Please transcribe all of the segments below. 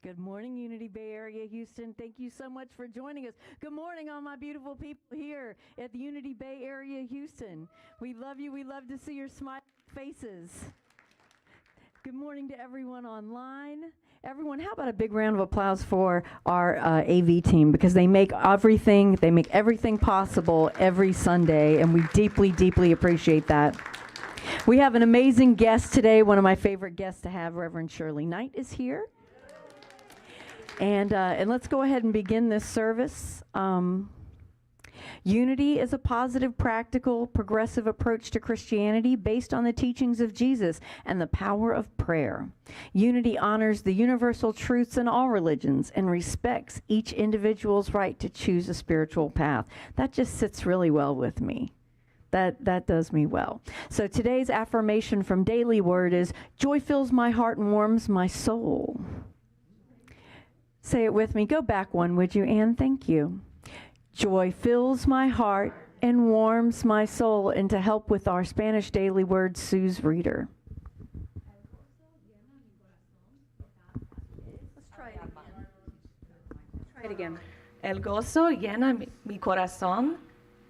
Good morning, Unity Bay Area, Houston. Thank you so much for joining us. Good morning, all my beautiful people here at the Unity Bay Area, Houston. We love you. We love to see your smiling faces. Good morning to everyone online. Everyone, how about a big round of applause for our AV team, because they make everything possible every Sunday, and we deeply, deeply appreciate that. We have an amazing guest today. One of my favorite guests to have, Reverend Shirley Knight, is here. And let's go ahead and begin this service. Unity is a positive, practical, progressive approach to Christianity based on the teachings of Jesus and the power of prayer. Unity honors the universal truths in all religions and respects each individual's right to choose a spiritual path. That just sits really well with me. That does me well. So today's affirmation from Daily Word is, joy fills my heart and warms my soul. Say it with me. Go back one, would you, Anne? Thank you. Joy fills my heart and warms my soul. And to help with our Spanish Daily Word, Sue's reader. Let's try it again. Try it again. El gozo llena mi corazón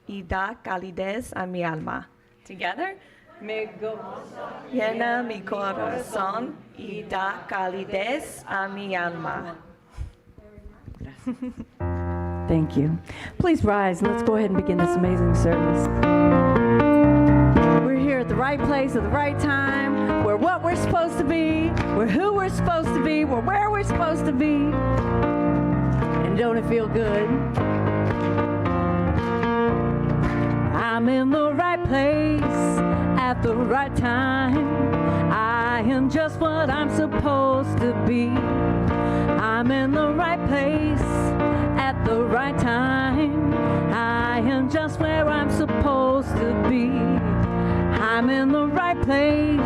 y da calidez a mi alma. Together. Mi gozo llena mi corazón y da calidez a mi alma. Thank you. Please rise and let's go ahead and begin this amazing service. We're here at the right place at the right time. We're what we're supposed to be. We're who we're supposed to be. We're where we're supposed to be. And don't it feel good? I'm in the right place at the right time. I am just what I'm supposed to be. I'm in the right place at the right time. I am just where I'm supposed to be. I'm in the right place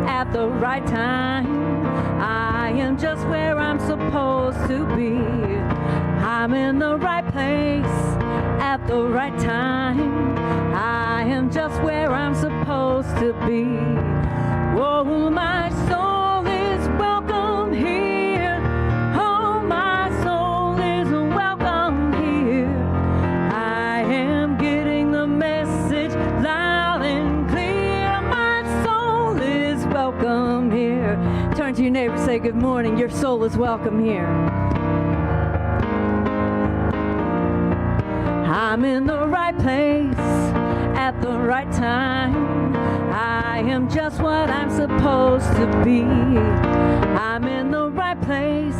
at the right time. I am just where I'm supposed to be. I'm in the right place at the right time. I am just where I'm supposed to be. Oh, my soul is welcome here. Oh, my soul is welcome here. I am getting the message loud and clear. My soul is welcome here. Turn to your neighbor, say good morning. Your soul is welcome here. I'm in the right place at the right time. I am just what I'm supposed to be. I'm in the right place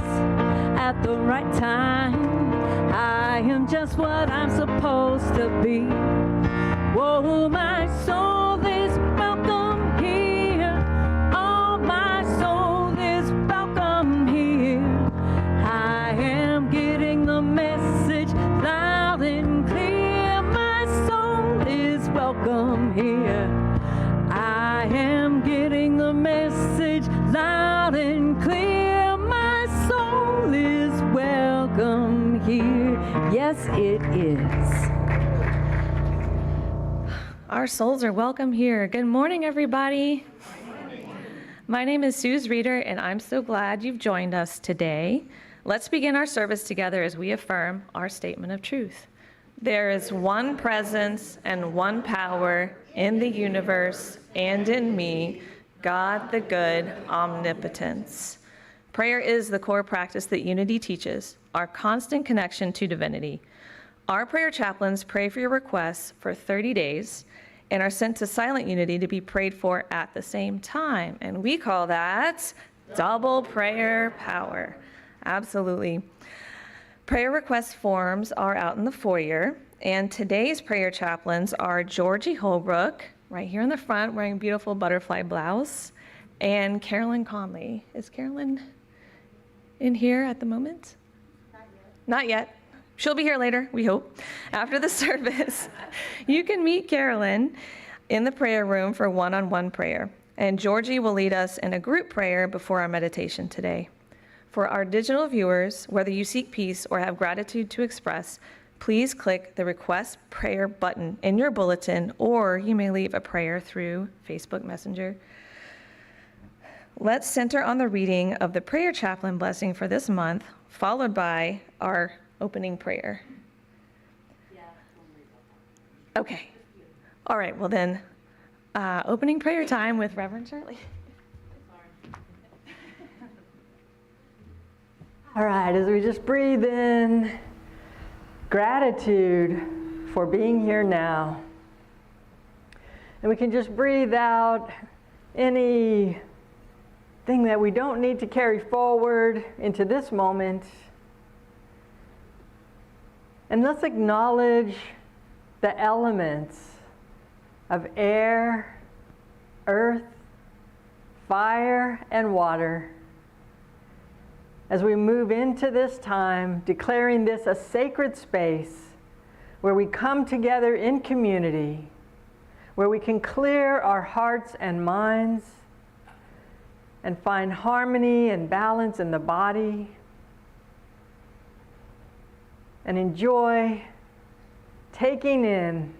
at the right time. I am just what I'm supposed to be. Whoa, my soul is welcome here. Oh, my soul is welcome here. I am getting the message loud and clear. My soul is welcome here. I am getting the message loud and clear. My soul is welcome here. Yes, it is. Our souls are welcome here. Good morning, everybody. My name is Sue's Reader, and I'm so glad you've joined us today. Let's begin our service together as we affirm our statement of truth. There is one presence and one power in the universe and in me, God the good, omnipotence. Prayer is the core practice that Unity teaches, our constant connection to divinity. Our prayer chaplains pray for your requests for 30 days and are sent to Silent Unity to be prayed for at the same time. And we call that double prayer power. Absolutely. Prayer request forms are out in the foyer, and today's prayer chaplains are Georgie Holbrook, right here in the front, wearing a beautiful butterfly blouse, and Carolyn Conley. Is Carolyn in here at the moment? Not yet. She'll be here later, we hope. After the service, you can meet Carolyn in the prayer room for one-on-one prayer, and Georgie will lead us in a group prayer before our meditation today. For our digital viewers, whether you seek peace or have gratitude to express, please click the Request Prayer button in your bulletin, or you may leave a prayer through Facebook Messenger. Let's center on the reading of the prayer chaplain blessing for this month, followed by our opening prayer. Okay. All right, well then, opening prayer time with Reverend Shirley. All right, as we just breathe in gratitude for being here now, and we can just breathe out anything that we don't need to carry forward into this moment. And let's acknowledge the elements of air, earth, fire, and water as we move into this time, declaring this a sacred space where we come together in community, where we can clear our hearts and minds and find harmony and balance in the body and enjoy taking in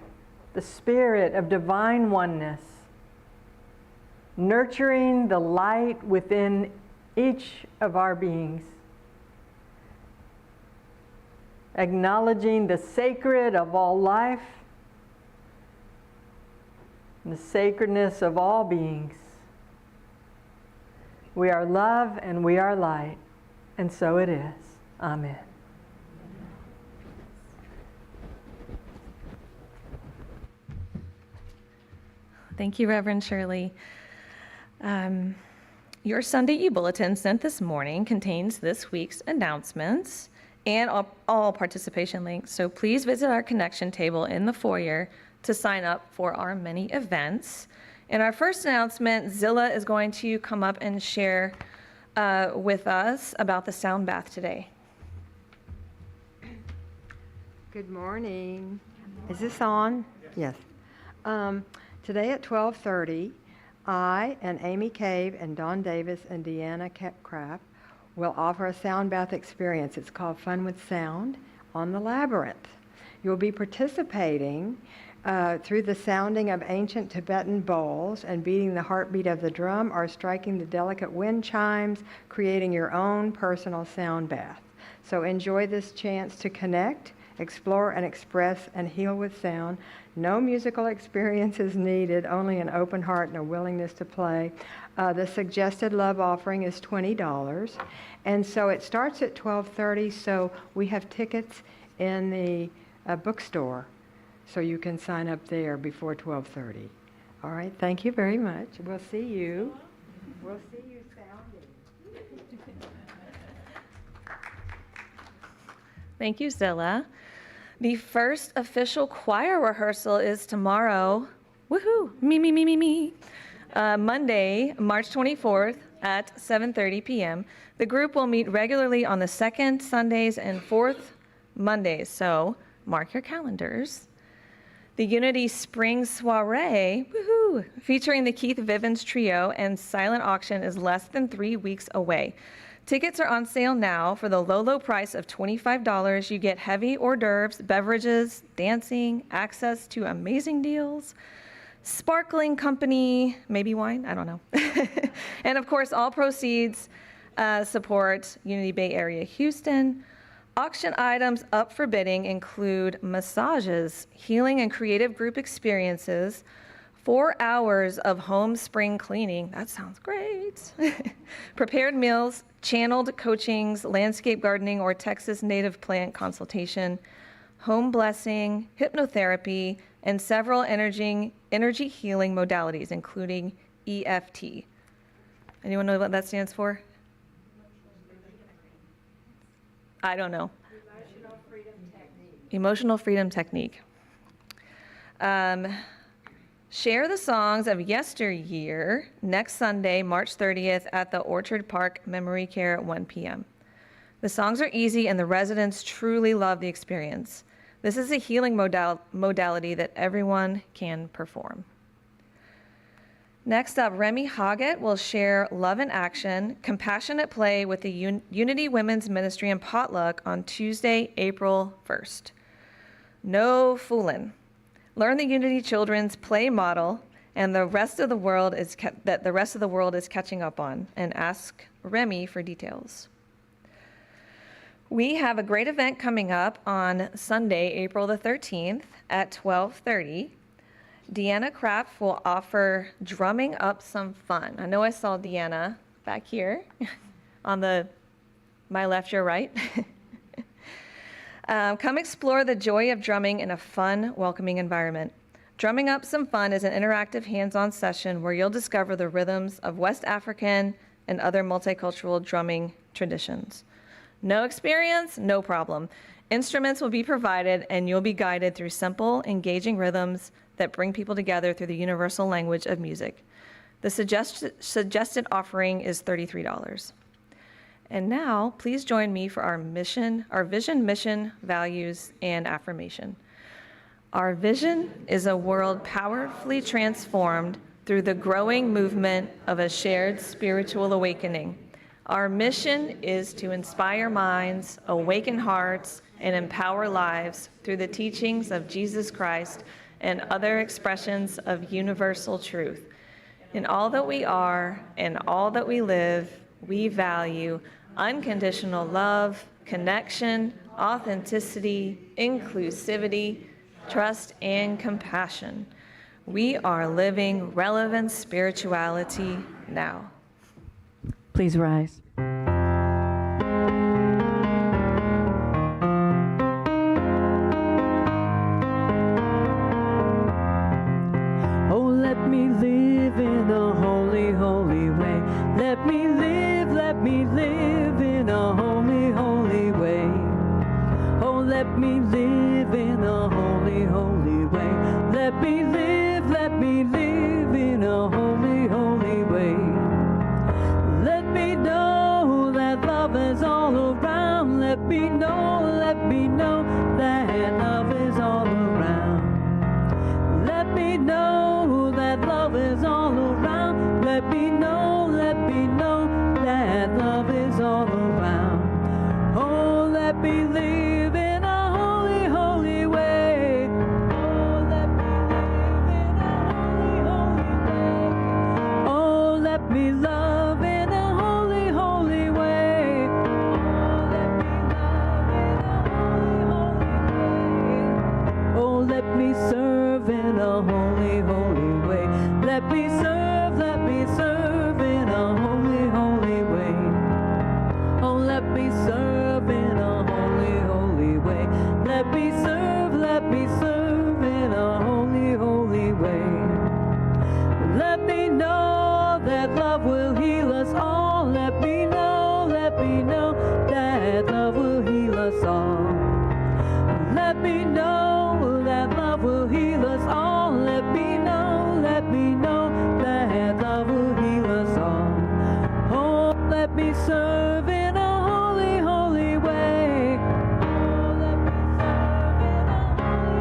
the spirit of divine oneness, nurturing the light within each of our beings, acknowledging the sacred of all life and the sacredness of all beings. We are love and we are light, and so it is. Amen. Thank you, Reverend Shirley. Your Sunday e-bulletin sent this morning contains this week's announcements and all participation links, so please visit our connection table in the foyer to sign up for our many events. In our first announcement, Zilla is going to come up and share with us about the sound bath today. Good morning. Is this on? Yes. Today at 12:30, I and Amy Cave and Dawn Davis and Deanna Kraft will offer a sound bath experience. It's called Fun with Sound on the Labyrinth. You'll be participating through the sounding of ancient Tibetan bowls and beating the heartbeat of the drum or striking the delicate wind chimes, creating your own personal sound bath. So enjoy this chance to connect, explore and express and heal with sound. No musical experience is needed, only an open heart and a willingness to play. The suggested love offering is $20. And so it starts at 12:30, so we have tickets in the bookstore, so you can sign up there before 12:30. All right, thank you very much. We'll see you. We'll see you sounding. Thank you, Zilla. The first official choir rehearsal is tomorrow. Woohoo! Me. Monday, March 24th at 7:30 p.m. The group will meet regularly on the second Sundays and fourth Mondays, so mark your calendars. The Unity Spring Soiree, woohoo, featuring the Keith Vivens Trio and silent auction is less than 3 weeks away. Tickets are on sale now for the low price of $25. You get heavy hors d'oeuvres, beverages, dancing, access to amazing deals, sparkling company, maybe wine, I don't know. And of course, all proceeds support Unity Bay Area Houston. Auction items up for bidding include massages, healing and creative group experiences, 4 hours of home spring cleaning, that sounds great, prepared meals, channeled coachings, landscape gardening or Texas native plant consultation, home blessing, hypnotherapy, and several energy healing modalities, including EFT. Anyone know what that stands for? I don't know. Emotional freedom technique. Share the songs of yesteryear next Sunday, March 30th at the Orchard Park Memory Care at 1 p.m. The songs are easy and the residents truly love the experience. This is a healing modality that everyone can perform. Next up, Remy Hoggett will share Love in Action, Compassionate Play with the Unity Women's Ministry and Potluck on Tuesday, April 1st. No foolin'. Learn the Unity Children's Play model and the rest of the world is catching up on, and ask Remy for details. We have a great event coming up on Sunday, April the 13th at 12:30. Deanna Kraft will offer Drumming Up Some Fun. I know I saw Deanna back here on my left, your right. Come explore the joy of drumming in a fun, welcoming environment. Drumming Up Some Fun is an interactive hands-on session where you'll discover the rhythms of West African and other multicultural drumming traditions. No experience, no problem. Instruments will be provided and you'll be guided through simple, engaging rhythms that bring people together through the universal language of music. The suggested offering is $33. And now, please join me for our vision, mission, values, and affirmation. Our vision is a world powerfully transformed through the growing movement of a shared spiritual awakening. Our mission is to inspire minds, awaken hearts, and empower lives through the teachings of Jesus Christ and other expressions of universal truth. In all that we are and all that we live, we value unconditional love, connection, authenticity, inclusivity, trust, and compassion. We are living relevant spirituality now. Please rise. Oh, let me live in a holy, holy way. Let me live in a holy, holy way. Oh, let me live in a holy, holy way. Let me live in a holy, holy way. Let me know that love is all around. Let me know that love is all around. Let me know that love is all around. Let me know that love is all around. Oh, let me live in a holy, holy way. Oh, let me live in a holy, holy way. Oh, let me love in a holy, holy way. Oh, let me love in a holy, holy way. Oh, let me serve in a holy, holy way. Let me serve in a holy, holy way. Oh, let me serve in a holy, holy way. Let me serve in a holy, holy way. Let me know that love will heal us all. Let me know that love will heal us all. Let me know that love will heal us all. Let me know that love will heal us all. Oh, let me serve in a holy, holy way. Oh, let me serve in a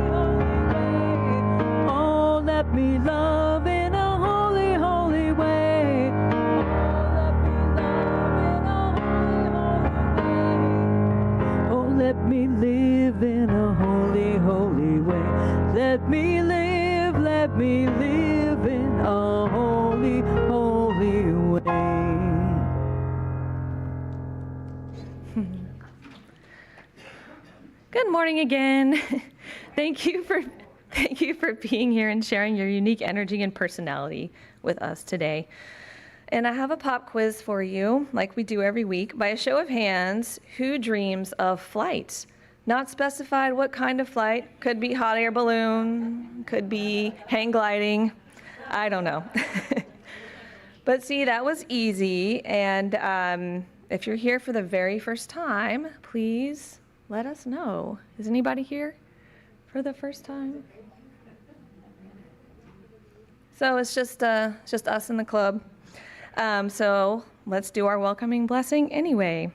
holy, holy way. Oh, let me love in a holy, holy way. Oh, let me love in a holy, holy way. Oh, let me live in a holy, holy way. Good morning again. Thank you for being here and sharing your unique energy and personality with us today. And I have a pop quiz for you, like we do every week. By a show of hands, who dreams of flight? Not specified what kind of flight. Could be hot air balloon, could be hang gliding. I don't know. But see, that was easy. And if you're here for the very first time, please let us know. Is anybody here for the first time? So it's just us in the club. So let's do our welcoming blessing anyway.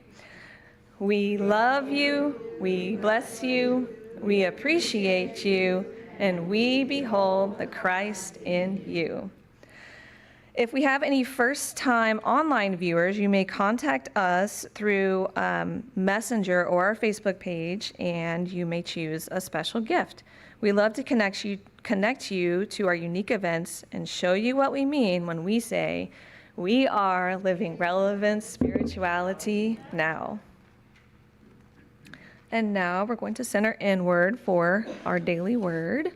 We love you, we bless you, we appreciate you, and we behold the Christ in you. If we have any first-time online viewers, you may contact us through Messenger or our Facebook page, and you may choose a special gift. We love to connect connect you to our unique events and show you what we mean when we say we are living relevant spirituality now. And now we're going to center inward for our daily word.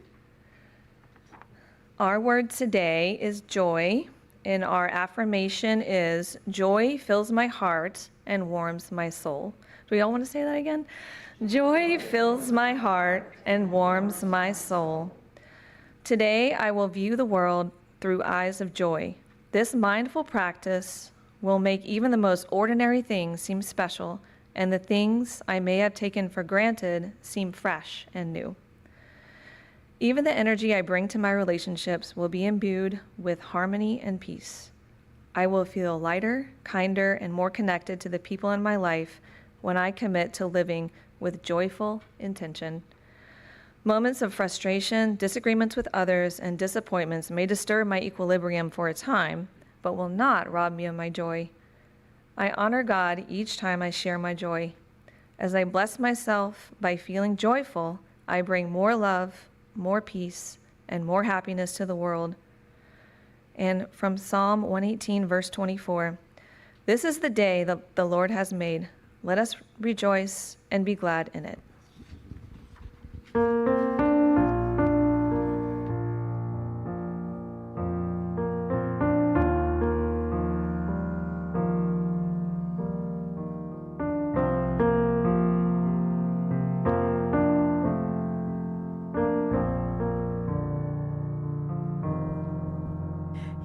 Our word today is joy, and our affirmation is joy fills my heart and warms my soul. Do we all want to say that again? Joy fills my heart and warms my soul. Today I will view the world through eyes of joy. This mindful practice will make even the most ordinary things seem special, and the things I may have taken for granted seem fresh and new. Even the energy I bring to my relationships will be imbued with harmony and peace. I will feel lighter, kinder, and more connected to the people in my life when I commit to living with joyful intention. Moments of frustration, disagreements with others, and disappointments may disturb my equilibrium for a time, but will not rob me of my joy. I honor God each time I share my joy. As I bless myself by feeling joyful, I bring more love, more peace, and more happiness to the world. And from Psalm 118, verse 24, this is the day that the Lord has made. Let us rejoice and be glad in it.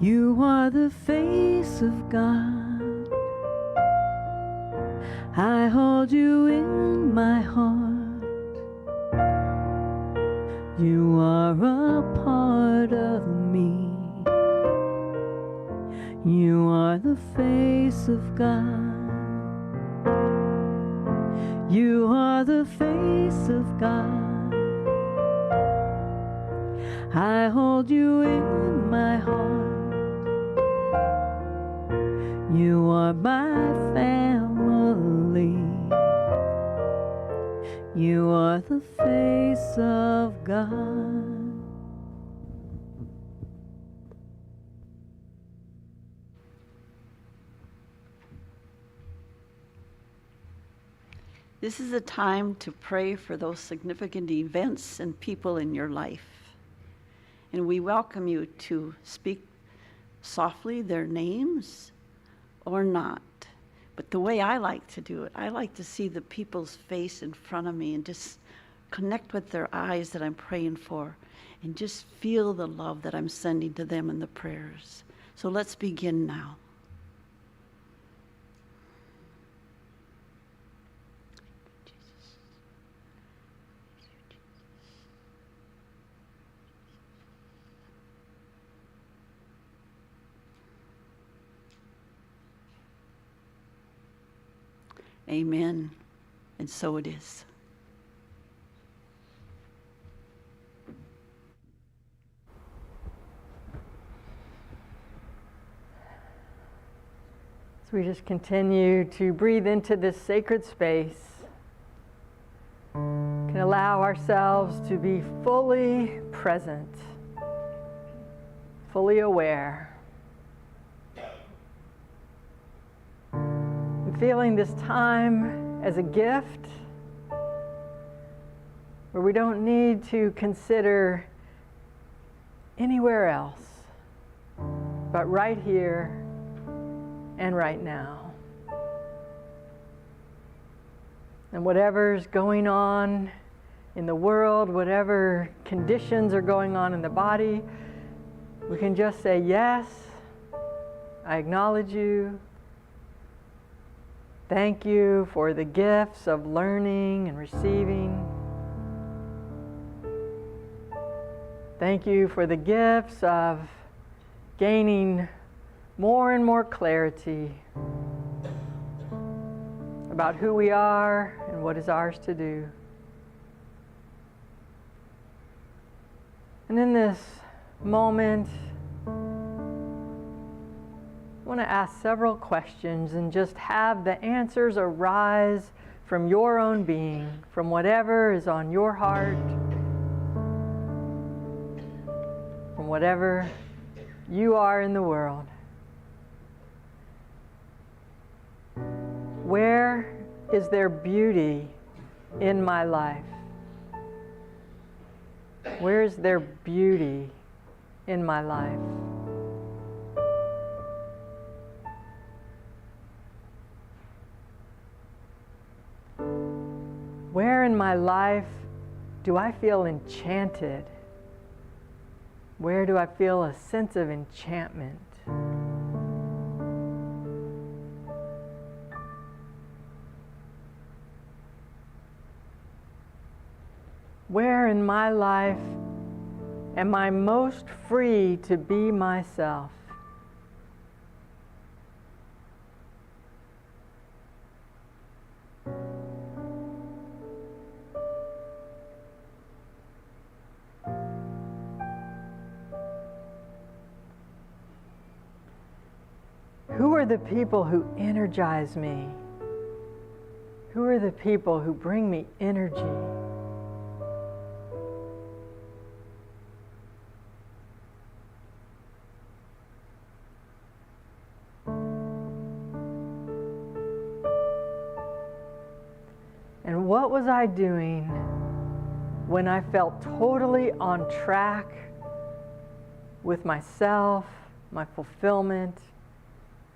You are the face of God. I hold you in my heart. You are a part of me. You are the face of God. You are the face of God. I hold you in my heart. You are my family. You are the face of God. This is a time to pray for those significant events and people in your life. And we welcome you to speak softly their names or not. But the way I like to do it, I like to see the people's face in front of me and just connect with their eyes that I'm praying for and just feel the love that I'm sending to them in the prayers. So let's begin now. Amen. And so it is. So we just continue to breathe into this sacred space. Can allow ourselves to be fully present, fully aware. Feeling this time as a gift where we don't need to consider anywhere else, but right here and right now. And whatever's going on in the world, whatever conditions are going on in the body, we can just say, yes, I acknowledge you. Thank you for the gifts of learning and receiving. Thank you for the gifts of gaining more and more clarity about who we are and what is ours to do. And in this moment, I want to ask several questions and just have the answers arise from your own being, from whatever is on your heart. from whatever you are in the world. Where is there beauty in my life? Where is there beauty in my life? Where in my life do I feel enchanted? Where do I feel a sense of enchantment? Where in my life am I most free to be myself? Who are the people who energize me? Who are the people who bring me energy? And what was I doing when I felt totally on track with myself, my fulfillment,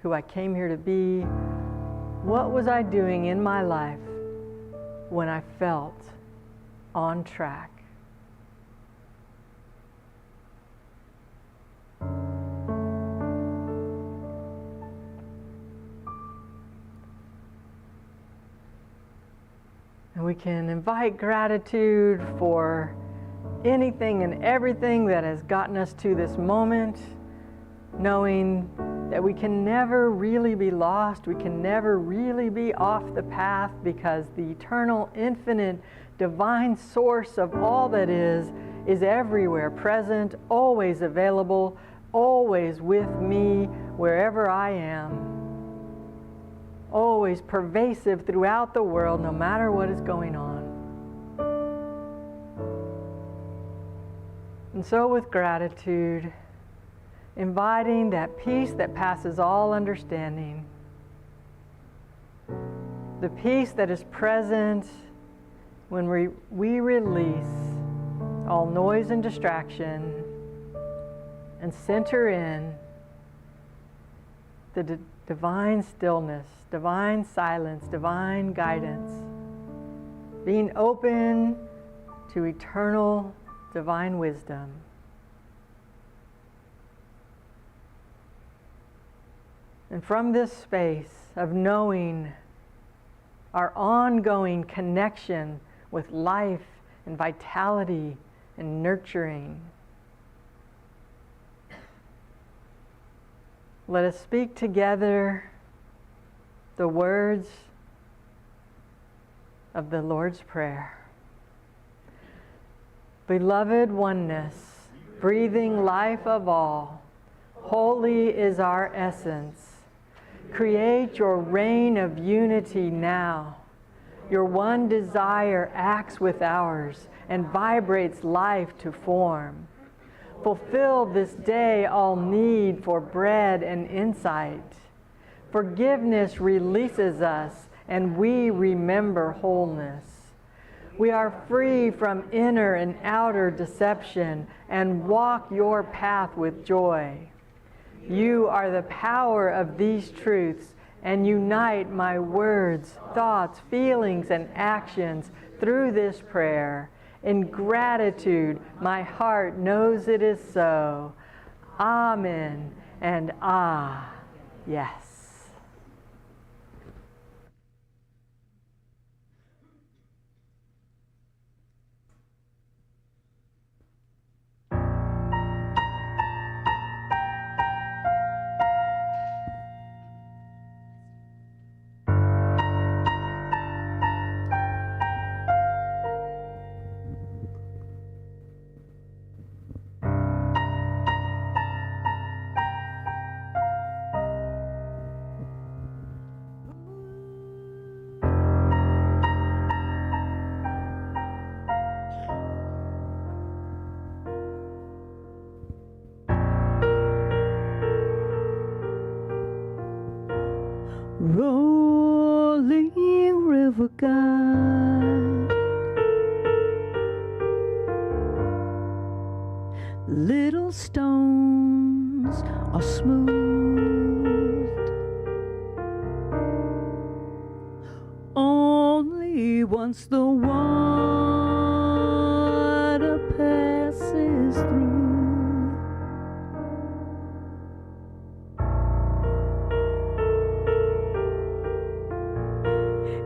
who I came here to be? What was I doing in my life when I felt on track? And we can invite gratitude for anything and everything that has gotten us to this moment, knowing that we can never really be lost, we can never really be off the path, because the eternal, infinite, divine source of all that is everywhere present, always available, always with me wherever I am, always pervasive throughout the world, no matter what is going on. And so with gratitude, inviting that peace that passes all understanding, the peace that is present when we release all noise and distraction and center in the divine stillness, divine silence, divine guidance, being open to eternal divine wisdom. And from this space of knowing our ongoing connection with life and vitality and nurturing, let us speak together the words of the Lord's Prayer. Beloved oneness, breathing life of all, holy is our essence. Create your reign of unity now. Your one desire acts with ours and vibrates life to form. Fulfill this day all need for bread and insight. Forgiveness releases us, and we remember wholeness. We are free from inner and outer deception and walk your path with joy. You are the power of these truths, and unite my words, thoughts, feelings, and actions through this prayer. In gratitude, my heart knows it is so. Amen and yes. forgot. Little stones are smoothed only once the water passes through.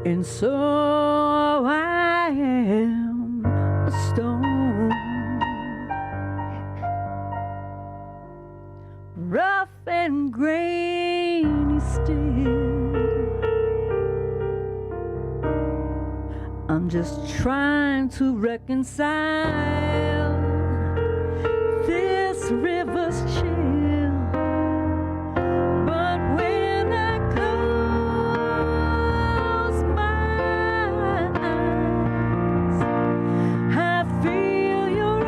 And so I am a stone, rough and grainy still. I'm just trying to reconcile this river's chill. But when I close my eyes, I feel you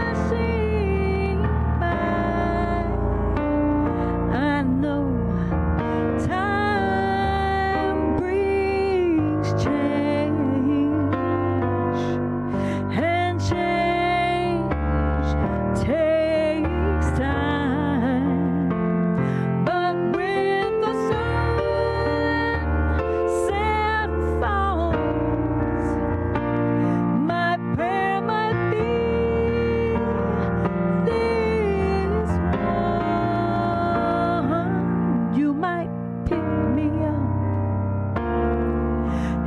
rushing by. I know time brings change, and change takes time. But when the sunset falls, my prayer might be this one. You might pick me up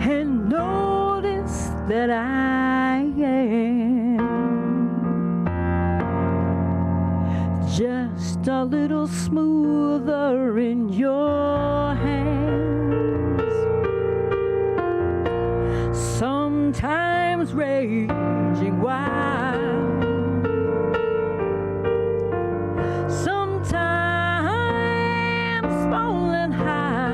and notice that I am just a little smoother in your hands. Sometimes raging wild, sometimes swollen high.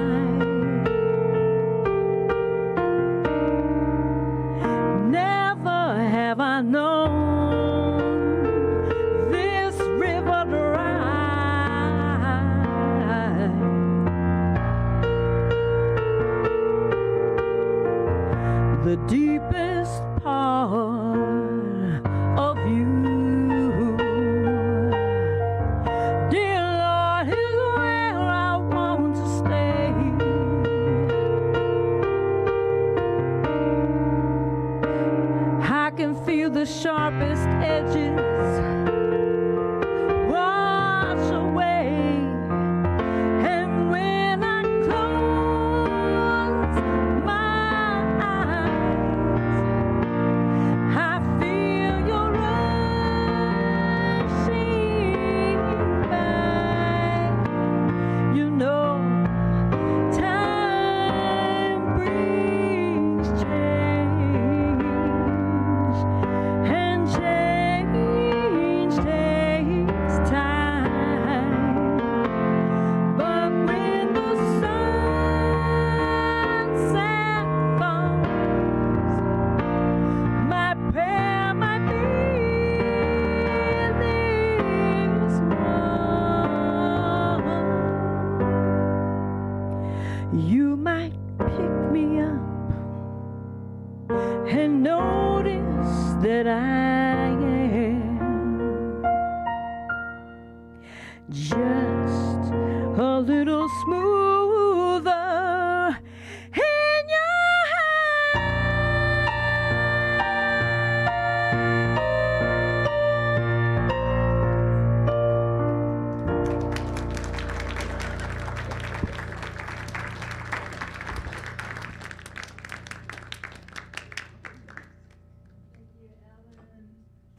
Never have I known this river dry. The deepest part of you, dear Lord, is where I want to stay. I can feel the sharpest edges wash away, and when I close my eyes, I feel you rushing by. You know, time brings change, and change takes time. But when the sunset falls, my prayer might be this one. You might pick me up and notice that I am just a little smoother in your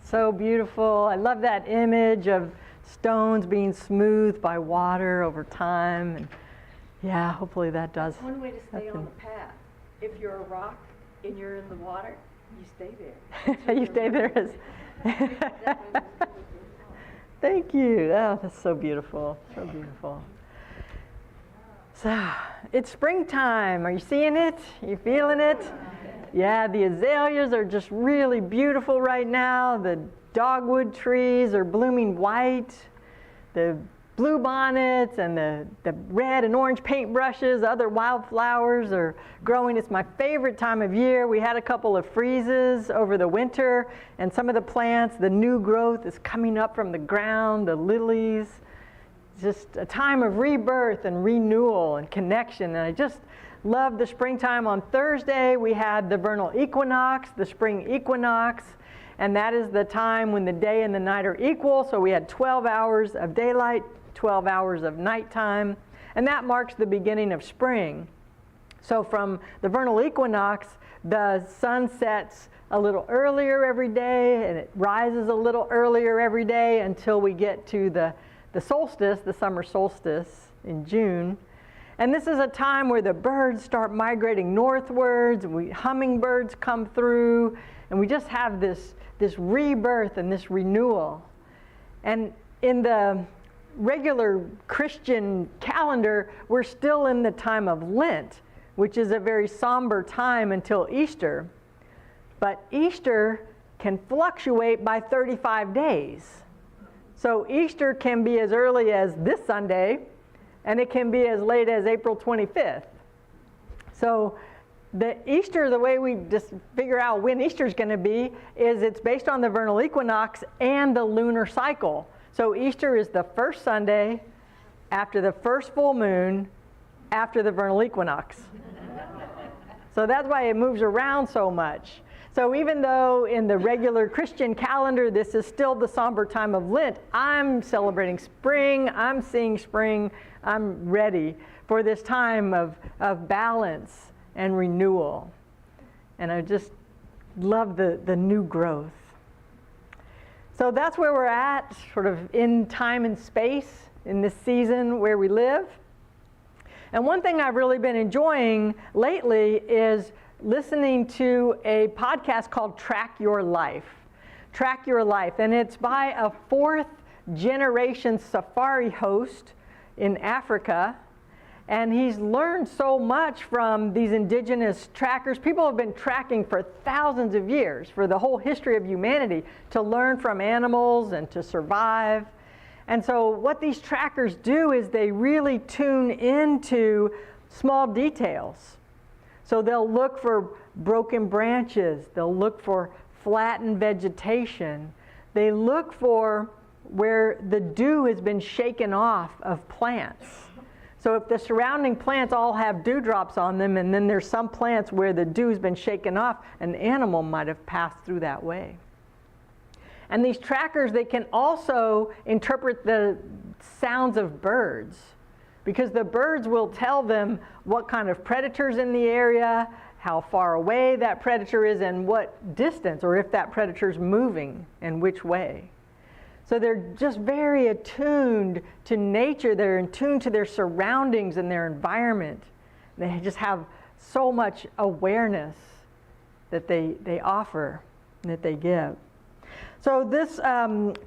So beautiful. I love that image of stones being smoothed by water over time. And yeah, hopefully that does. One way to stay happen. on the path. If you're a rock and you're in the water, you stay there. You stay there. Thank you. Oh, that's so beautiful. So beautiful. So it's springtime. Are you seeing it? Are you feeling it? Yeah, the azaleas are just really beautiful right now. The dogwood trees are blooming white. The bluebonnets and the red and orange paintbrushes, other wildflowers are growing. It's my favorite time of year. We had a couple of freezes over the winter, and some of the plants, the new growth is coming up from the ground, the lilies. It's just a time of rebirth and renewal and connection, and I just love the springtime. On Thursday, we had the vernal equinox, the spring equinox, and that is the time when the day and the night are equal. So we had 12 hours of daylight, 12 hours of nighttime, and that marks the beginning of spring. So from the vernal equinox, the sun sets a little earlier every day, and it rises a little earlier every day until we get to the solstice, the summer solstice in June. And this is a time where the birds start migrating northwards, and hummingbirds come through, and we just have this rebirth and this renewal. And in the regular Christian calendar, we're still in the time of Lent, which is a very somber time until Easter. But Easter can fluctuate by 35 days. So Easter can be as early as this Sunday, and it can be as late as April 25th. So the Easter, the way we just figure out when Easter is going to be, is it's based on the vernal equinox and the lunar cycle. So Easter is the first Sunday after the first full moon after the vernal equinox. So that's why it moves around so much. So even though in the regular Christian calendar this is still the somber time of Lent, I'm celebrating spring, I'm seeing spring, I'm ready for this time of balance and renewal. And I just love the new growth. So that's where we're at, sort of in time and space in this season where we live. And one thing I've really been enjoying lately is listening to a podcast called Track Your Life. Track Your Life. And it's by a fourth generation safari host in Africa. And he's learned so much from these indigenous trackers. People have been tracking for thousands of years, for the whole history of humanity, to learn from animals and to survive. And so what these trackers do is they really tune into small details. So they'll look for broken branches. They'll look for flattened vegetation. They look for where the dew has been shaken off of plants. So if the surrounding plants all have dewdrops on them, and then there's some plants where the dew's been shaken off, an animal might have passed through that way. And these trackers, they can also interpret the sounds of birds, because the birds will tell them what kind of predator's in the area, how far away that predator is, and what distance, or if that predator's moving and which way. So they're just very attuned to nature. They're attuned to their surroundings and their environment. They just have so much awareness that they offer, that they give. So this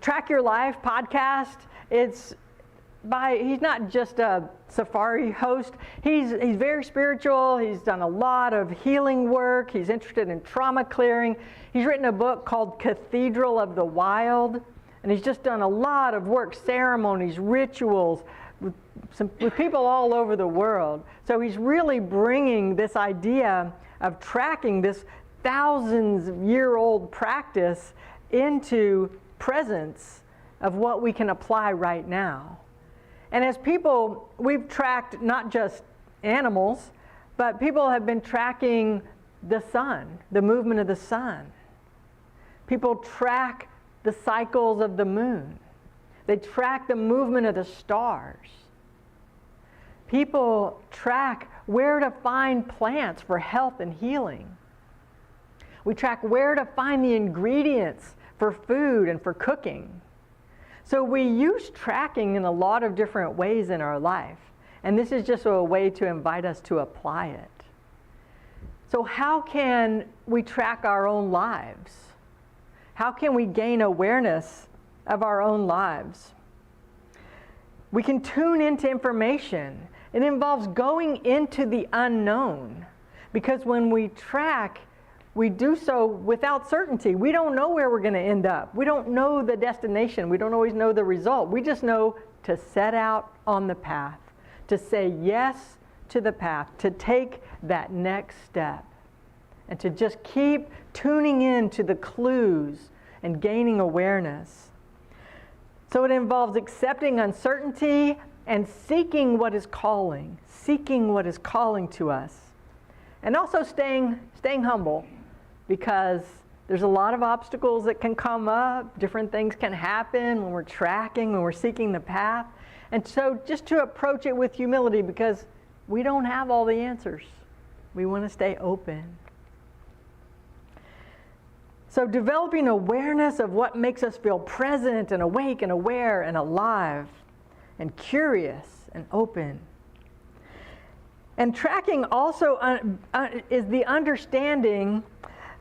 Track Your Life podcast, he's not just a safari host. He's very spiritual. He's done a lot of healing work. He's interested in trauma clearing. He's written a book called Cathedral of the Wild. And he's just done a lot of work, ceremonies, rituals, with people all over the world. So he's really bringing this idea of tracking this thousands-year-old practice into presence of what we can apply right now. And as people, we've tracked not just animals, but people have been tracking the sun, the movement of the sun. People track the cycles of the moon. They track the movement of the stars. People track where to find plants for health and healing. We track where to find the ingredients for food and for cooking. So we use tracking in a lot of different ways in our life. And this is just a way to invite us to apply it. So how can we track our own lives? How can we gain awareness of our own lives? We can tune into information. It involves going into the unknown, because when we track, we do so without certainty. We don't know where we're going to end up. We don't know the destination. We don't always know the result. We just know to set out on the path, to say yes to the path, to take that next step, and to just keep tuning in to the clues and gaining awareness. So it involves accepting uncertainty and seeking what is calling to us. And also staying humble, because there's a lot of obstacles that can come up, different things can happen when we're tracking, when we're seeking the path. And so just to approach it with humility, because we don't have all the answers. We want to stay open. So developing awareness of what makes us feel present and awake and aware and alive and curious and open. And tracking also is the understanding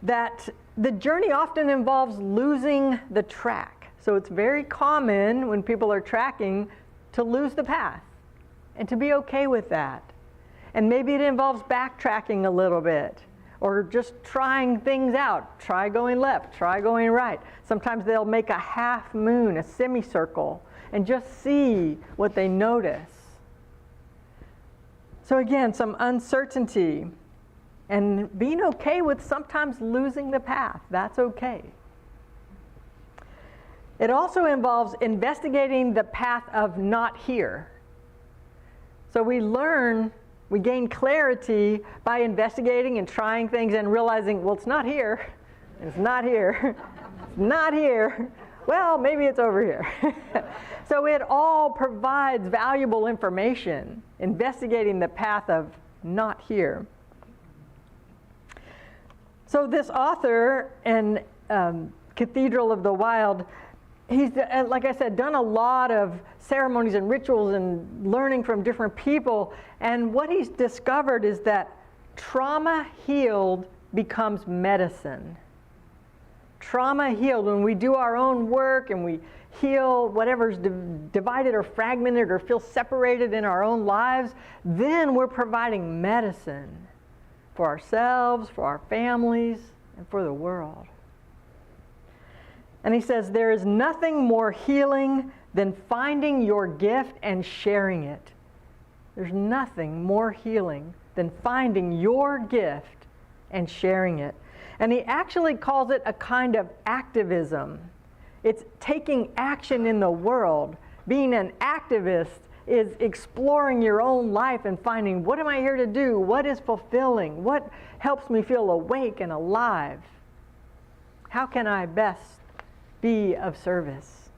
that the journey often involves losing the track. So it's very common when people are tracking to lose the path, and to be okay with that. And maybe it involves backtracking a little bit, or just trying things out. Try going left, try going right. Sometimes they'll make a half moon, a semicircle, and just see what they notice. So again, some uncertainty, and being okay with sometimes losing the path. That's okay. It also involves investigating the path of not here. So we gain clarity by investigating and trying things and realizing, well, it's not here. It's not here. It's not here. Well, maybe it's over here. So it all provides valuable information, investigating the path of not here. So this author in Cathedral of the Wild, he's, like I said, done a lot of ceremonies and rituals and learning from different people. And what he's discovered is that trauma healed becomes medicine. Trauma healed, when we do our own work and we heal whatever's divided or fragmented or feel separated in our own lives, then we're providing medicine for ourselves, for our families, and for the world. And he says, there is nothing more healing than finding your gift and sharing it. There's nothing more healing than finding your gift and sharing it. And he actually calls it a kind of activism. It's taking action in the world. Being an activist is exploring your own life and finding, what am I here to do? What is fulfilling? What helps me feel awake and alive? How can I best be of service?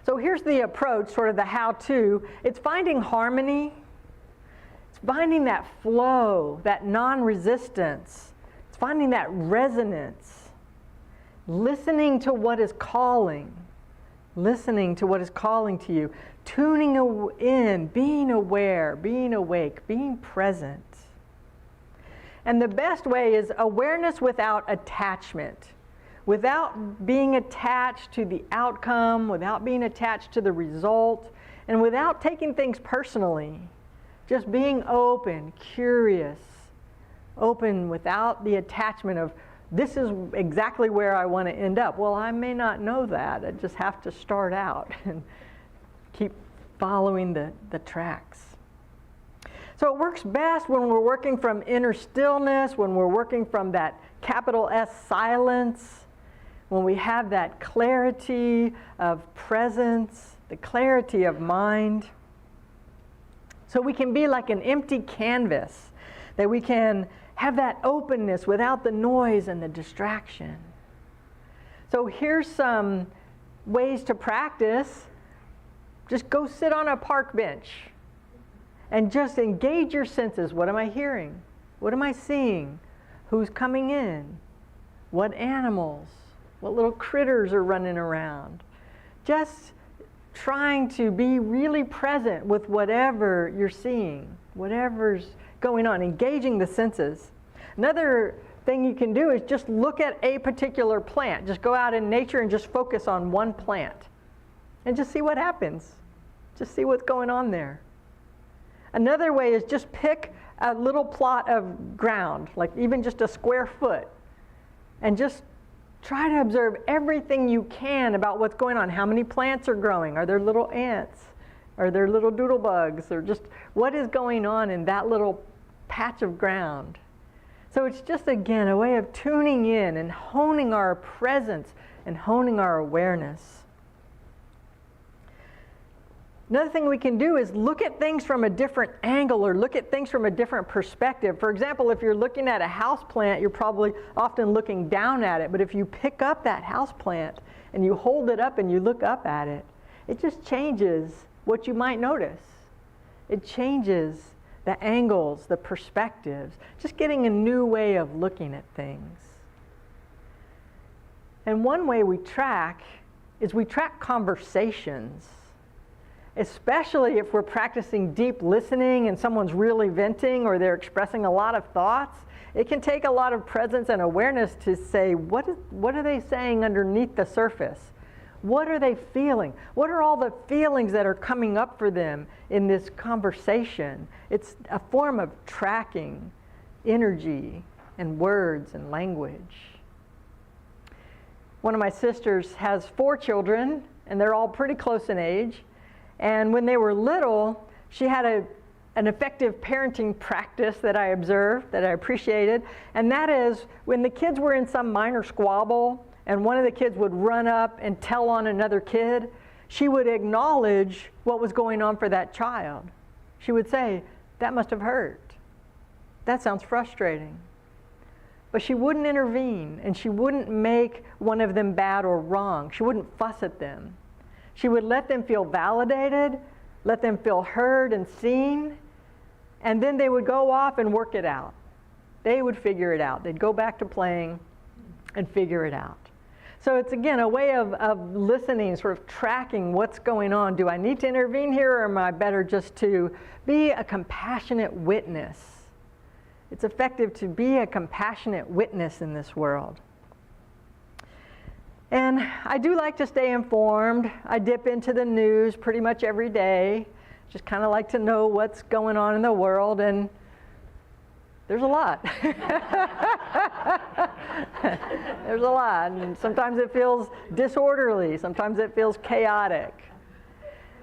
So here's the approach, sort of the how-to. It's finding harmony. It's finding that flow, that non-resistance. It's finding that resonance. Listening to what is calling. Listening to what is calling to you. Tuning in, being aware, being awake, being present. And the best way is awareness without attachment. Without being attached to the outcome, without being attached to the result, and without taking things personally. Just being open, curious, open without the attachment of, this is exactly where I want to end up. Well, I may not know that. I just have to start out and keep following the tracks. So it works best when we're working from inner stillness, when we're working from that capital S silence, when we have that clarity of presence, the clarity of mind. So we can be like an empty canvas, that we can have that openness without the noise and the distraction. So here's some ways to practice. Just go sit on a park bench and just engage your senses. What am I hearing? What am I seeing? Who's coming in? What animals? What little critters are running around? Just trying to be really present with whatever you're seeing, whatever's going on, engaging the senses. Another thing you can do is just look at a particular plant. Just go out in nature and just focus on one plant and just see what happens. Just see what's going on there. Another way is just pick a little plot of ground, like even just a square foot, and just try to observe everything you can about what's going on. How many plants are growing? Are there little ants? Are there little doodle bugs? Or just what is going on in that little patch of ground? So it's just, again, a way of tuning in and honing our presence and honing our awareness. Another thing we can do is look at things from a different angle or look at things from a different perspective. For example, if you're looking at a house plant, you're probably often looking down at it. But if you pick up that house plant and you hold it up and you look up at it, it just changes what you might notice. It changes the angles, the perspectives, just getting a new way of looking at things. And one way we track is we track conversations. Especially if we're practicing deep listening and someone's really venting or they're expressing a lot of thoughts, it can take a lot of presence and awareness to say, what are they saying underneath the surface? What are they feeling? What are all the feelings that are coming up for them in this conversation? It's a form of tracking energy and words and language. One of my sisters has 4 children, and they're all pretty close in age. And when they were little, she had an effective parenting practice that I observed, that I appreciated, and that is when the kids were in some minor squabble and one of the kids would run up and tell on another kid, she would acknowledge what was going on for that child. She would say, "That must have hurt. That sounds frustrating." But she wouldn't intervene, and she wouldn't make one of them bad or wrong. She wouldn't fuss at them. She would let them feel validated, let them feel heard and seen, and then they would go off and work it out. They would figure it out. They'd go back to playing and figure it out. So it's, again, a way of listening, sort of tracking what's going on. Do I need to intervene here, or am I better just to be a compassionate witness? It's effective to be a compassionate witness in this world. And I do like to stay informed. I dip into the news pretty much every day. Just kind of like to know what's going on in the world, and there's a lot. There's a lot, and sometimes it feels disorderly, sometimes it feels chaotic.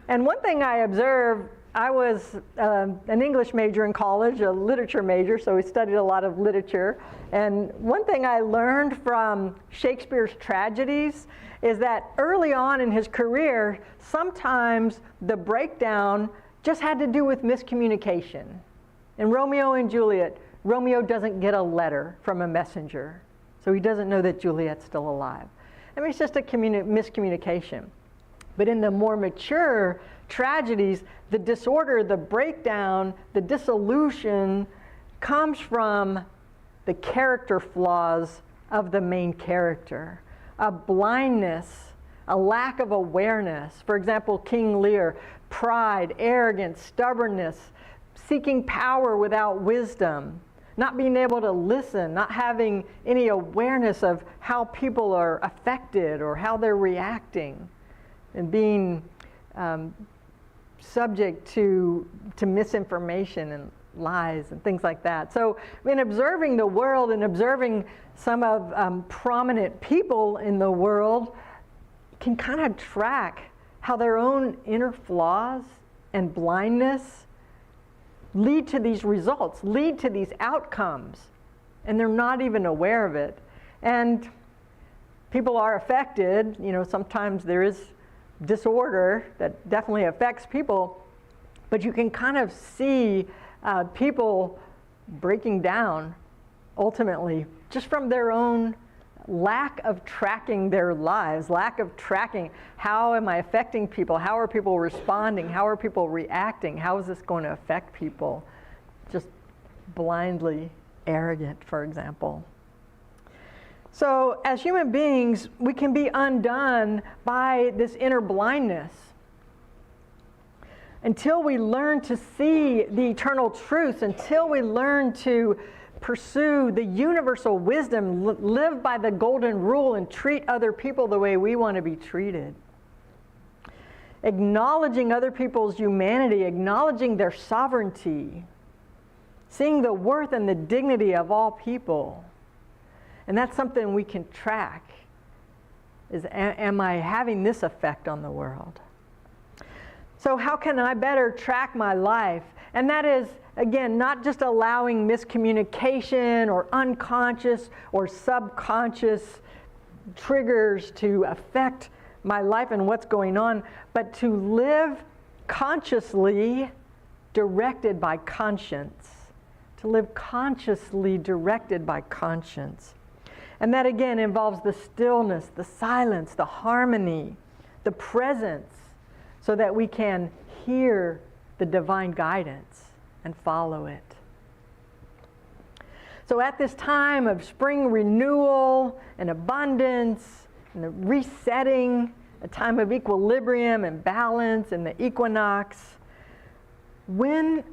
And one thing I observed, I was an English major in college, a literature major, so we studied a lot of literature. And one thing I learned from Shakespeare's tragedies is that early on in his career, sometimes the breakdown just had to do with miscommunication. In Romeo and Juliet, Romeo doesn't get a letter from a messenger, so he doesn't know that Juliet's still alive. I mean, it's just a miscommunication. But in the more mature tragedies, the disorder, the breakdown, the dissolution comes from the character flaws of the main character. A blindness, a lack of awareness. For example, King Lear, pride, arrogance, stubbornness, seeking power without wisdom, not being able to listen, not having any awareness of how people are affected or how they're reacting, and being subject to misinformation and lies and things like that. So in observing the world and observing some of prominent people in the world, can kind of track how their own inner flaws and blindness lead to these results, lead to these outcomes, and they're not even aware of it. And people are affected. You know, sometimes there is disorder that definitely affects people, but you can kind of see people breaking down ultimately just from their own lack of tracking their lives, lack of tracking how am I affecting people, how are people responding, how are people reacting, how is this going to affect people, just blindly arrogant, for example. So as human beings, we can be undone by this inner blindness. Until we learn to see the eternal truth, until we learn to pursue the universal wisdom, live by the golden rule, and treat other people the way we want to be treated. Acknowledging other people's humanity, acknowledging their sovereignty, seeing the worth and the dignity of all people. And that's something we can track. Am I having this effect on the world? So how can I better track my life? And that is, again, not just allowing miscommunication or unconscious or subconscious triggers to affect my life and what's going on, but to live consciously directed by conscience. To live consciously directed by conscience. And that again involves the stillness, the silence, the harmony, the presence, so that we can hear the divine guidance and follow it. So at this time of spring renewal and abundance and the resetting, a time of equilibrium and balance and the equinox, when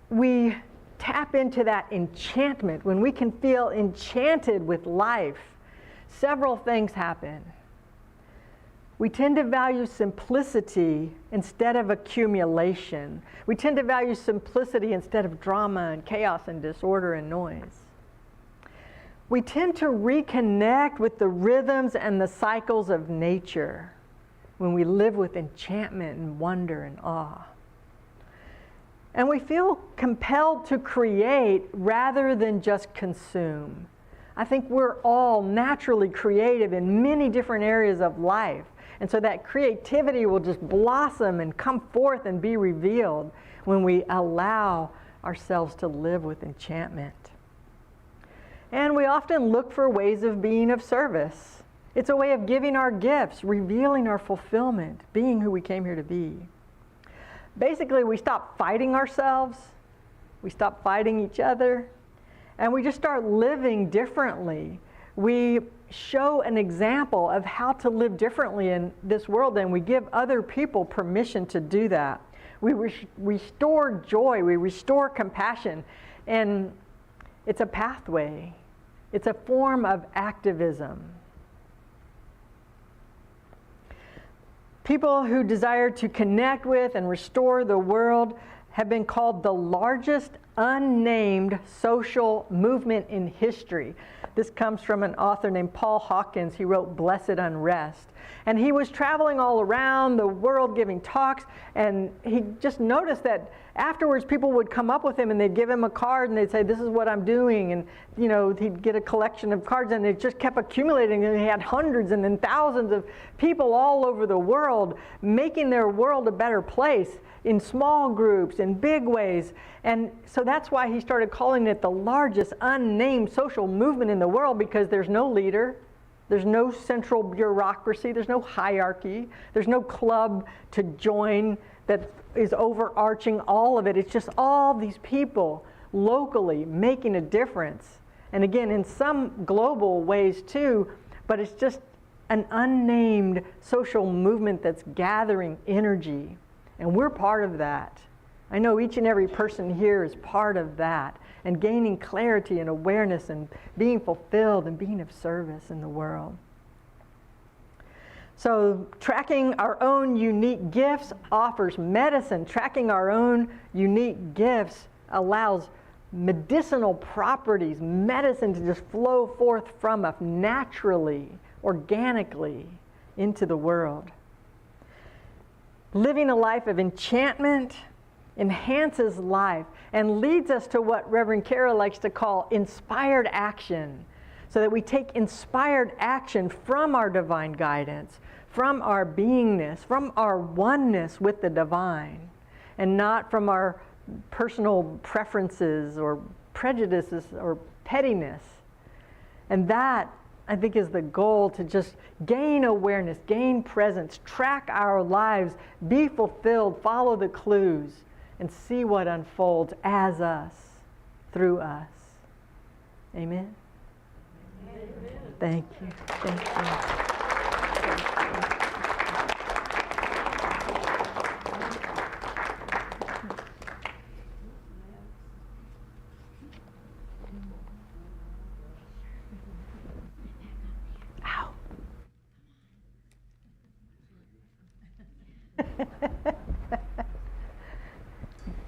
we tap into that enchantment, when we can feel enchanted with life, several things happen. We tend to value simplicity instead of accumulation. We tend to value simplicity instead of drama and chaos and disorder and noise. We tend to reconnect with the rhythms and the cycles of nature when we live with enchantment and wonder and awe. And we feel compelled to create rather than just consume. I think we're all naturally creative in many different areas of life. And so that creativity will just blossom and come forth and be revealed when we allow ourselves to live with enchantment. And we often look for ways of being of service. It's a way of giving our gifts, revealing our fulfillment, being who we came here to be. Basically, we stop fighting ourselves, we stop fighting each other, and we just start living differently. We show an example of how to live differently in this world, and we give other people permission to do that. We restore joy, we restore compassion, and it's a pathway. It's a form of activism. People who desire to connect with and restore the world have been called the largest unnamed social movement in history. This comes from an author named Paul Hawkins. He wrote Blessed Unrest. And he was traveling all around the world giving talks, and he just noticed that afterwards people would come up with him and they'd give him a card and they'd say, this is what I'm doing, and he'd get a collection of cards, and it just kept accumulating, and he had hundreds and then thousands of people all over the world making their world a better place in small groups, in big ways. And so that's why he started calling it the largest unnamed social movement in the world, because there's no leader, there's no central bureaucracy, there's no hierarchy, there's no club to join that is overarching all of it. It's just all these people locally making a difference. And again, in some global ways too, but it's just an unnamed social movement that's gathering energy. And we're part of that. I know each and every person here is part of that, and gaining clarity and awareness and being fulfilled and being of service in the world. So tracking our own unique gifts offers medicine. Tracking our own unique gifts allows medicinal properties, medicine to just flow forth from us naturally, organically into the world. Living a life of enchantment enhances life and leads us to what Reverend Kara likes to call inspired action, so that we take inspired action from our divine guidance, from our beingness, from our oneness with the divine, and not from our personal preferences or prejudices or pettiness. And that, I think, is the goal, to just gain awareness, gain presence, track our lives, be fulfilled, follow the clues, and see what unfolds as us, through us. Amen? Amen. Thank you. Thank you.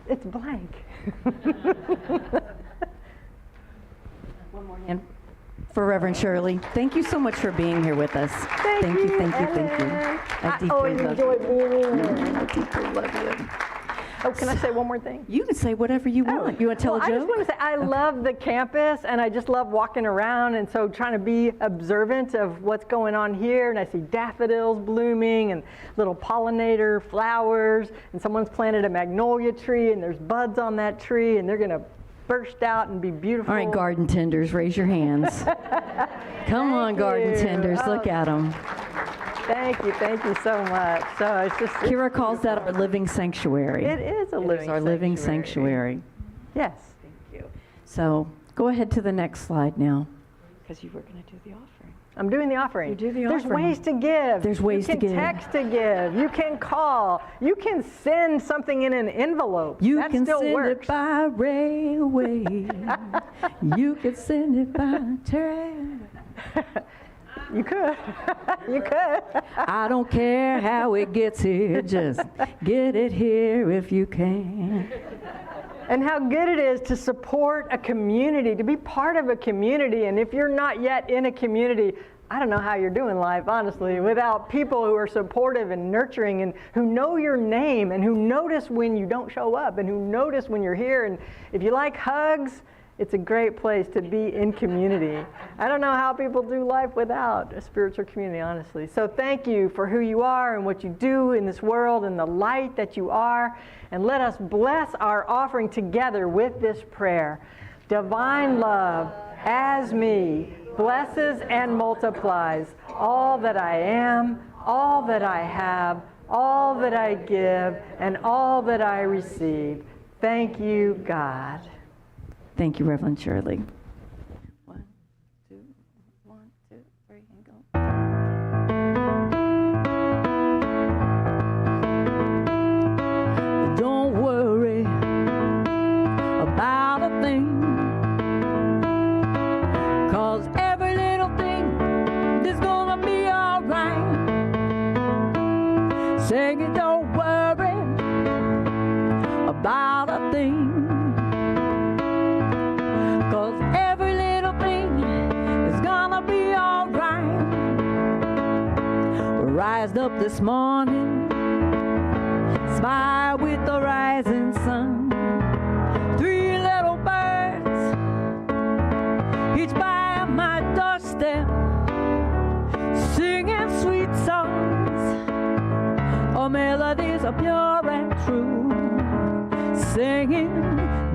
It's blank. And for Reverend Shirley, thank you so much for being here with us. Thank you. I deeply always love enjoy you. being here. I deeply love you. Oh, can I say one more thing? You can say whatever you want. You want to tell Well, a I joke? just want to say I love the campus, and I just love walking around, and so trying to be observant of what's going on here. And I see daffodils blooming and little pollinator flowers, and someone's planted a magnolia tree, and there's buds on that tree, and they're going to burst out and be beautiful. All right, garden tenders, raise your hands. Come on, garden you. tenders, look at them. Thank you so much. So it's just Kira calls that our living sanctuary. it is a It living is our living sanctuary. Yes. So go ahead to the next slide now, because you were going to do the offering. I'm doing the offering. You do the There's offering. ways to give. There's ways to give. You can text to give. You can call. You can send something in an envelope. You that can still send works. it by railway. You can send it by train. You could. You could. I don't care how it gets here, just get it here if you can. And how good it is to support a community, to be part of a community. And if you're not yet in a community, I don't know how you're doing life, honestly, without people who are supportive and nurturing and who know your name and who notice when you don't show up and who notice when you're here. And if you like hugs, it's a great place to be in community. I don't know how people do life without a spiritual community, honestly. So thank you for who you are and what you do in this world and the light that you are. And let us bless our offering together with this prayer. Divine love, as me, blesses and multiplies all that I am, all that I have, all that I give, and all that I receive. Thank you, God. Thank you, Reverend Shirley. 1, 2, 3, and go. Don't worry about a thing, 'cause every little thing is gonna be alright. Sing it, don't worry about a thing, 'cause every little thing is gonna be alright. Rised up this morning, smile with the rising sun. 3 little birds, each by my doorstep, singing sweet songs. Oh, melodies are pure and true, singing,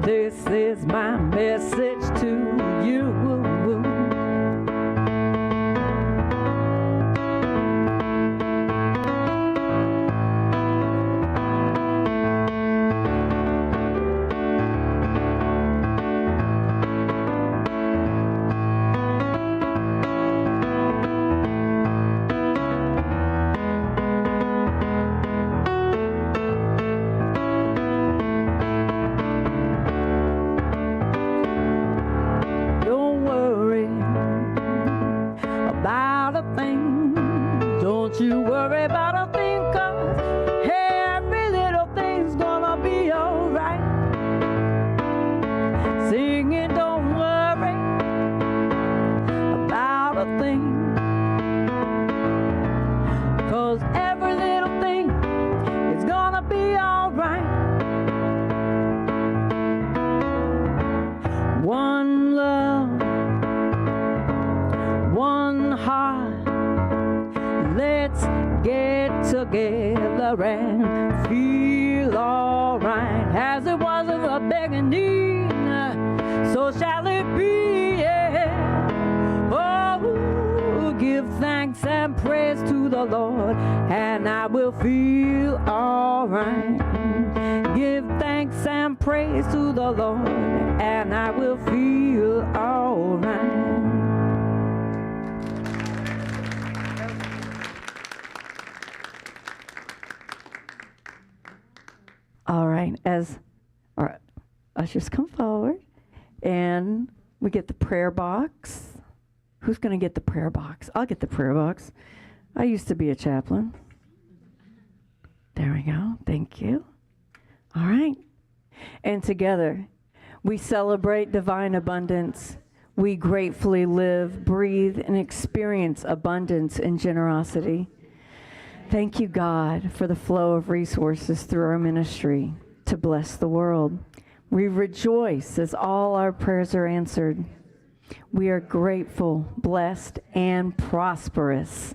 this is my message to you. Don't worry about a thing. Don't you worry about a thing, 'cause every little thing's gonna be alright. Singing, don't worry about a thing, 'cause every little thing is gonna be alright. One love, one heart, let's get together and feel alright. As it was in the beginning, so shall it be, yeah. Oh, give thanks and praise to the Lord, and I will feel alright. Give thanks and praise to the Lord, and I will feel alright. All right, as our ushers come forward, and we get the prayer box. Who's going to get the prayer box? I'll get the prayer box. I used to be a chaplain. There we go. Thank you. All right. And together, we celebrate divine abundance. we gratefully live, breathe, and experience abundance and generosity. Thank you, God, for the flow of resources through our ministry to bless the world. We rejoice as all our prayers are answered. We are grateful, blessed, and prosperous.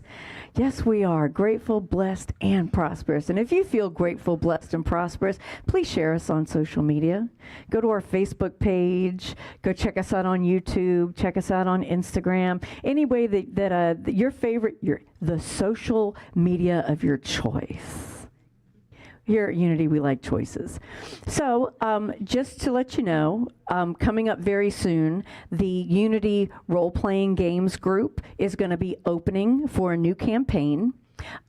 Yes, we are grateful, blessed, and prosperous. And if you feel grateful, blessed, and prosperous, please share us on social media. Go to our Facebook page. Go check us out on YouTube. Check us out on Instagram. Any way that your favorite, the social media of your choice. Here at Unity, we like choices. So just to let you know, coming up very soon, the Unity role-playing games group is going to be opening for a new campaign.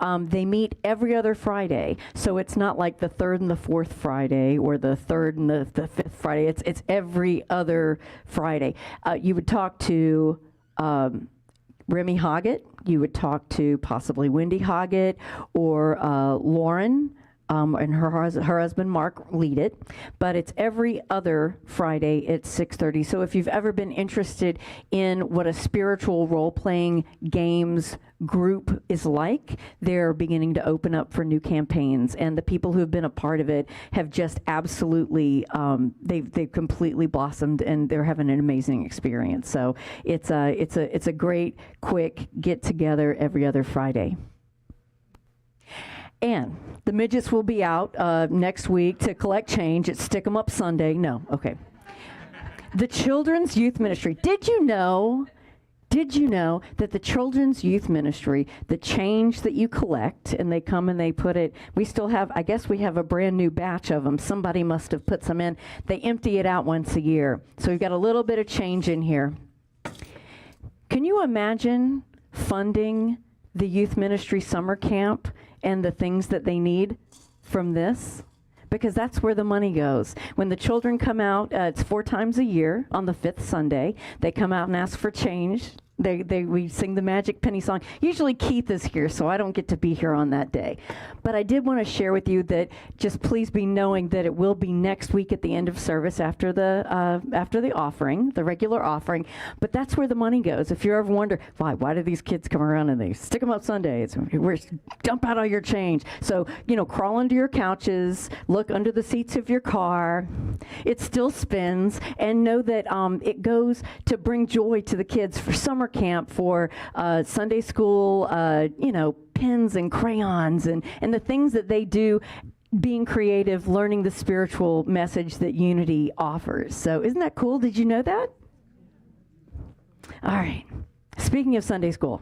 They meet every other Friday, so it's not like the third and the fourth Friday or the third and the fifth Friday. It's every other Friday. You would talk to Remy Hoggett. You would talk to possibly Wendy Hoggett or Lauren. And her husband, Mark, lead it. But it's every other Friday at 6:30. So if you've ever been interested in what a spiritual role-playing games group is like, they're beginning to open up for new campaigns. And the people who have been a part of it have just absolutely, they've completely blossomed, and they're having an amazing experience. So it's a great, quick get-together every other Friday. And the midgets will be out next week to collect change at Stick 'em Up Sunday. No, okay. The Children's Youth Ministry. Did you know that the Children's Youth Ministry, the change that you collect, and they come and they put it, we still have, I guess we have a brand new batch of them. Somebody must have put some in. They empty it out once a year. So we've got a little bit of change in here. Can you imagine funding the youth ministry summer camp and the things that they need from this? Because that's where the money goes. When the children come out, it's 4 times a year on the 5th Sunday. They come out and ask for change. We sing the Magic Penny song. Usually Keith is here, so I don't get to be here on that day. But I did want to share with you that just please be knowing that it will be next week at the end of service after the offering, the regular offering. But that's where the money goes. If you ever wonder, why do these kids come around and they stick them up Sundays? Dump out all your change. So, crawl under your couches, look under the seats of your car. It still spins, and know that it goes to bring joy to the kids for summer camp, for Sunday school, pens and crayons and the things that they do, being creative, learning the spiritual message that Unity offers. So isn't that cool? Did you know that? All right. Speaking of Sunday school,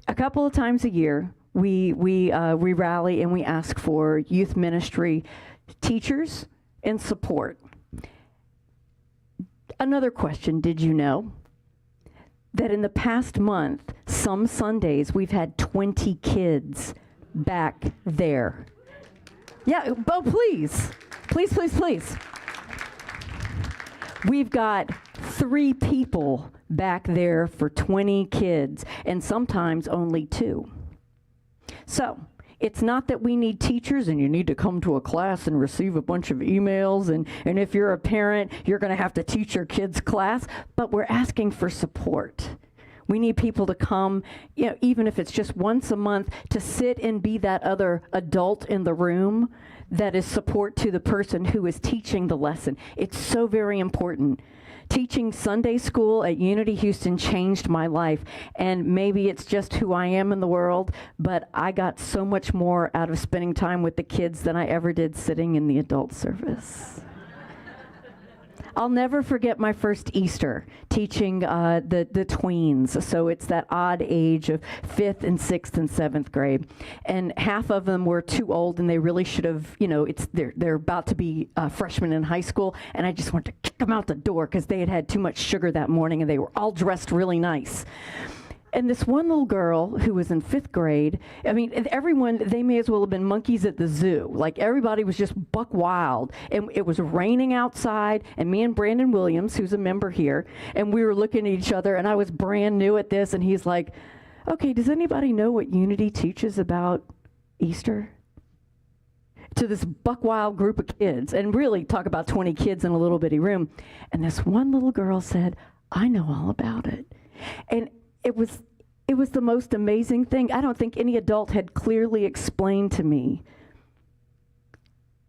a couple of times a year, we rally and we ask for youth ministry teachers and support. Another question, did you know that in the past month, some Sundays, we've had 20 kids back there? Yeah, oh, please. Please, please, please. We've got 3 people back there for 20 kids, and sometimes only 2. So, it's not that we need teachers and you need to come to a class and receive a bunch of emails, and if you're a parent, you're going to have to teach your kids' class, but we're asking for support. We need people to come, even if it's just once a month, to sit and be that other adult in the room that is support to the person who is teaching the lesson. It's so very important. Teaching Sunday school at Unity Houston changed my life, and maybe it's just who I am in the world, but I got so much more out of spending time with the kids than I ever did sitting in the adult service. I'll never forget my first Easter teaching the tweens. So it's that odd age of 5th and 6th and 7th grade. And half of them were too old, and they really should have, they're about to be freshmen in high school. And I just wanted to kick them out the door because they had had too much sugar that morning, and they were all dressed really nice. And this one little girl who was in 5th grade, everyone, they may as well have been monkeys at the zoo. Like, everybody was just buck wild. And it was raining outside, and me and Brandon Williams, who's a member here, and we were looking at each other, and I was brand new at this, and he's like, okay, does anybody know what Unity teaches about Easter? to this buck wild group of kids, and really talk about 20 kids in a little bitty room. And this one little girl said, I know all about it. And it was the most amazing thing. I don't think any adult had clearly explained to me.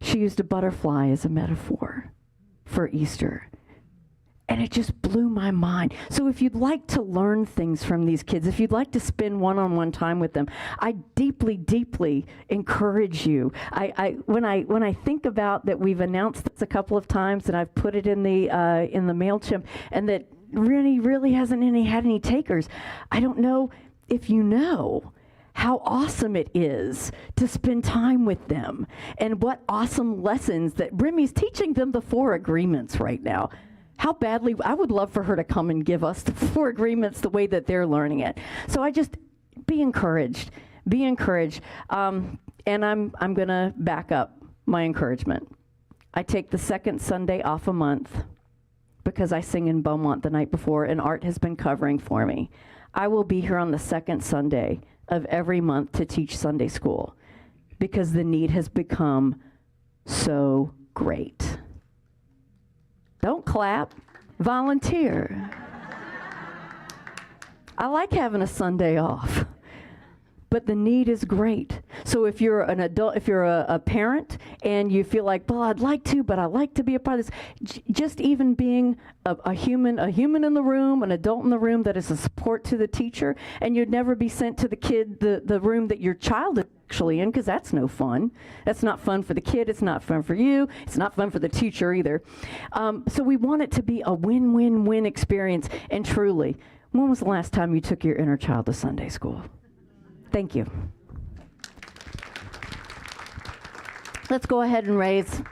She used a butterfly as a metaphor for Easter. And it just blew my mind. So if you'd like to learn things from these kids, if you'd like to spend one-on-one time with them, I deeply, deeply encourage you. When I think about that, we've announced this a couple of times, and I've put it in the MailChimp, and that really hasn't had any takers. I don't know if you know how awesome it is to spend time with them, and what awesome lessons that Remy's teaching them the 4 agreements right now. How badly, I would love for her to come and give us the 4 agreements the way that they're learning it. So I just, be encouraged. And I'm gonna back up my encouragement. I take the second Sunday off a month because I sing in Beaumont the night before, and Art has been covering for me. I will be here on the second Sunday of every month to teach Sunday school because the need has become so great. Don't clap, volunteer. I like having a Sunday off, but the need is great. So if you're an adult, if you're a parent and you feel like, well, I'd like to, but I like to be a part of this, just even being a human in the room, an adult in the room that is a support to the teacher, and you'd never be sent to the room that your child is actually in, because that's no fun. That's not fun for the kid. It's not fun for you. It's not fun for the teacher either. So we want it to be a win-win-win experience. And truly, when was the last time you took your inner child to Sunday school? Thank you. Let's go ahead and raise.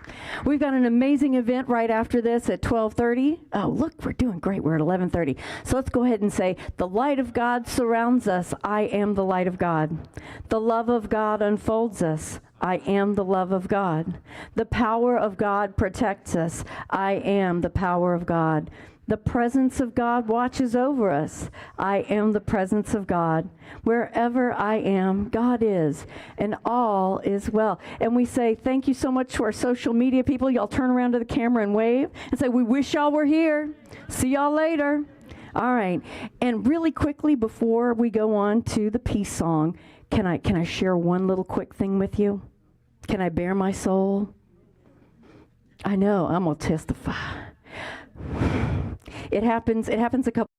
We've got an amazing event right after this at 12:30. Oh, look, we're doing great. We're at 11:30. So let's go ahead and say, the light of God surrounds us. I am the light of God. The love of God unfolds us. I am the love of God. The power of God protects us. I am the power of God. The presence of God watches over us. I am the presence of God. Wherever I am, God is, and all is well. And we say thank you so much to our social media people. Y'all turn around to the camera and wave and say, we wish y'all were here. See y'all later. All right. And really quickly before we go on to the peace song, can I share one little quick thing with you? Can I bare my soul? I know, I'm going to testify. It happens a couple